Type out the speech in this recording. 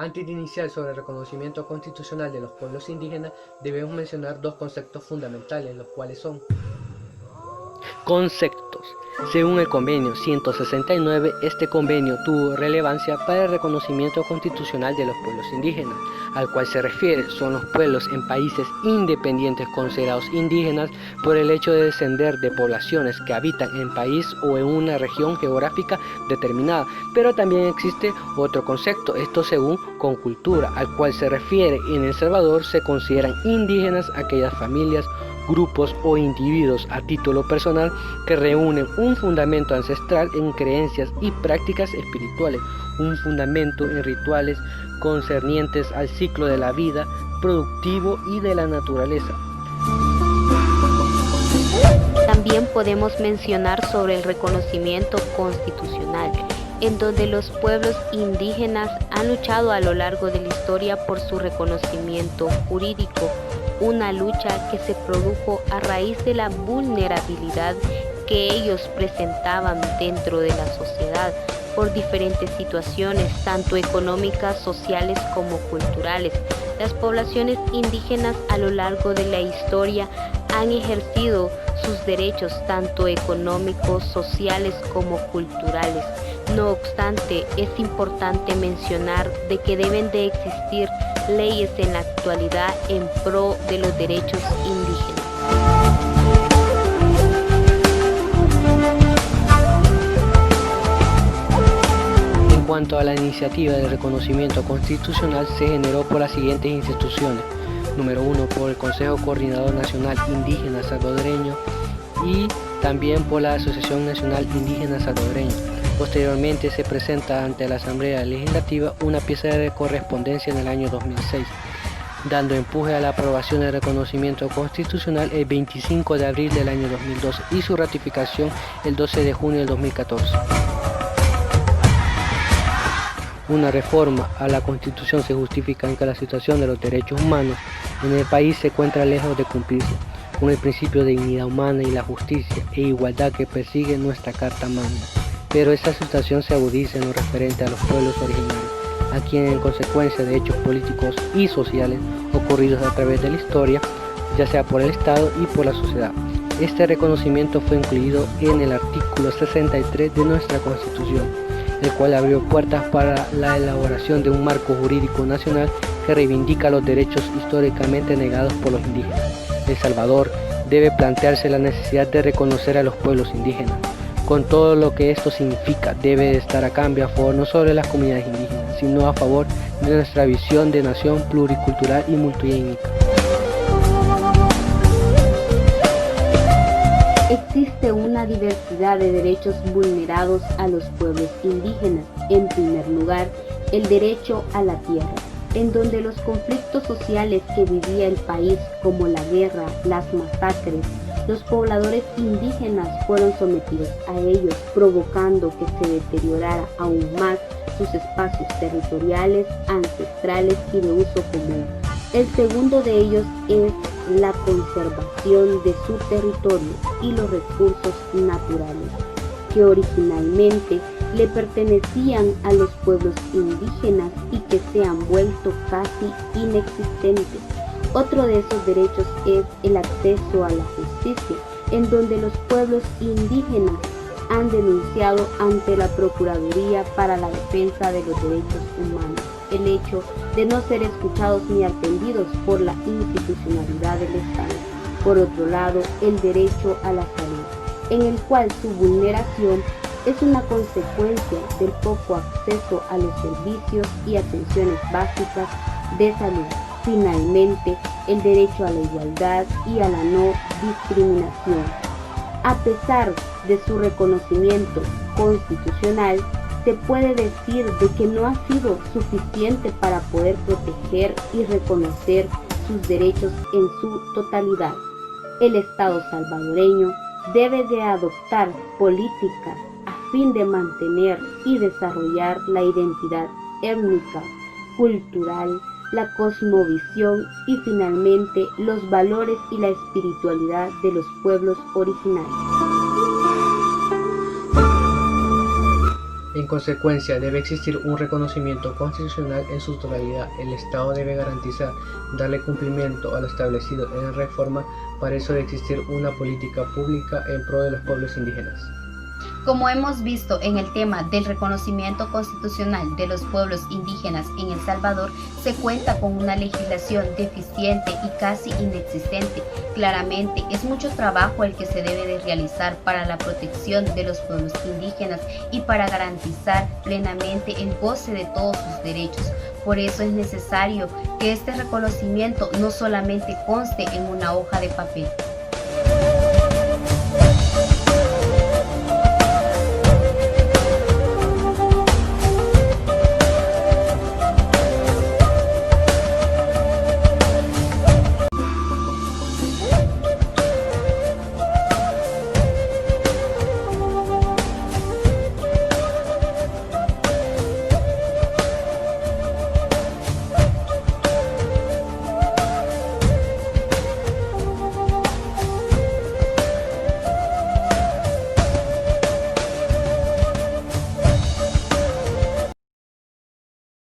Antes de iniciar sobre el reconocimiento constitucional de los pueblos indígenas, debemos mencionar dos conceptos fundamentales, los cuales son Conceptos. Según el convenio 169, este convenio tuvo relevancia para el reconocimiento constitucional de los pueblos indígenas, al cual se refiere son los pueblos en países independientes considerados indígenas por el hecho de descender de poblaciones que habitan en país o en una región geográfica determinada. Pero también existe otro concepto, esto según Concultura, al cual se refiere en El Salvador se consideran indígenas aquellas familias, grupos o individuos a título personal que reúnen un fundamento ancestral en creencias y prácticas espirituales, un fundamento en rituales concernientes al ciclo de la vida, productivo y de la naturaleza. También podemos mencionar sobre el reconocimiento constitucional, en donde los pueblos indígenas han luchado a lo largo de la historia por su reconocimiento jurídico, una lucha que se produjo a raíz de la vulnerabilidad que ellos presentaban dentro de la sociedad por diferentes situaciones, tanto económicas, sociales como culturales. Las poblaciones indígenas a lo largo de la historia han ejercido sus derechos tanto económicos, sociales como culturales. No obstante, es importante mencionar de que deben de existir leyes en la actualidad en pro de los derechos indígenas. En cuanto a la iniciativa de reconocimiento constitucional, se generó por las siguientes instituciones. Número 1, por el Consejo Coordinador Nacional Indígena Salvadoreño y también por la Asociación Nacional Indígena Salvadoreña. Posteriormente se presenta ante la Asamblea Legislativa una pieza de correspondencia en el año 2006, dando empuje a la aprobación del reconocimiento constitucional el 25 de abril del año 2012 y su ratificación el 12 de junio del 2014. Una reforma a la Constitución se justifica en que la situación de los derechos humanos en el país se encuentra lejos de cumplirse con el principio de dignidad humana y la justicia e igualdad que persigue nuestra Carta Magna. Pero esta situación se agudiza en lo referente a los pueblos originarios, a quienes en consecuencia de hechos políticos y sociales ocurridos a través de la historia, ya sea por el Estado y por la sociedad. Este reconocimiento fue incluido en el artículo 63 de nuestra Constitución, el cual abrió puertas para la elaboración de un marco jurídico nacional que reivindica los derechos históricamente negados por los indígenas. El Salvador debe plantearse la necesidad de reconocer a los pueblos indígenas, con todo lo que esto significa. Debe de estar a cambio a favor no solo de las comunidades indígenas, sino a favor de nuestra visión de nación pluricultural y multiétnica. Existe una diversidad de derechos vulnerados a los pueblos indígenas. En primer lugar, el derecho a la tierra, en donde los conflictos sociales que vivía el país, como la guerra, las masacres, los pobladores indígenas fueron sometidos a ellos, provocando que se deteriorara aún más sus espacios territoriales, ancestrales y de uso común. El segundo de ellos es la conservación de su territorio y los recursos naturales, que originalmente le pertenecían a los pueblos indígenas y que se han vuelto casi inexistentes. Otro de esos derechos es el acceso a la justicia, en donde los pueblos indígenas han denunciado ante la Procuraduría para la Defensa de los Derechos Humanos el hecho de no ser escuchados ni atendidos por la institucionalidad del Estado. Por otro lado, el derecho a la salud, en el cual su vulneración es una consecuencia del poco acceso a los servicios y atenciones básicas de salud. Finalmente, el derecho a la igualdad y a la no discriminación. A pesar de su reconocimiento constitucional, se puede decir de que no ha sido suficiente para poder proteger y reconocer sus derechos en su totalidad. El Estado salvadoreño debe de adoptar políticas a fin de mantener y desarrollar la identidad étnica, cultural, la cosmovisión y finalmente los valores y la espiritualidad de los pueblos originarios. En consecuencia, debe existir un reconocimiento constitucional en su totalidad. El Estado debe garantizar, darle cumplimiento a lo establecido en la reforma. Para eso debe existir una política pública en pro de los pueblos indígenas. Como hemos visto en el tema del reconocimiento constitucional de los pueblos indígenas en El Salvador, se cuenta con una legislación deficiente y casi inexistente. Claramente, es mucho trabajo el que se debe de realizar para la protección de los pueblos indígenas y para garantizar plenamente el goce de todos sus derechos. Por eso es necesario que este reconocimiento no solamente conste en una hoja de papel.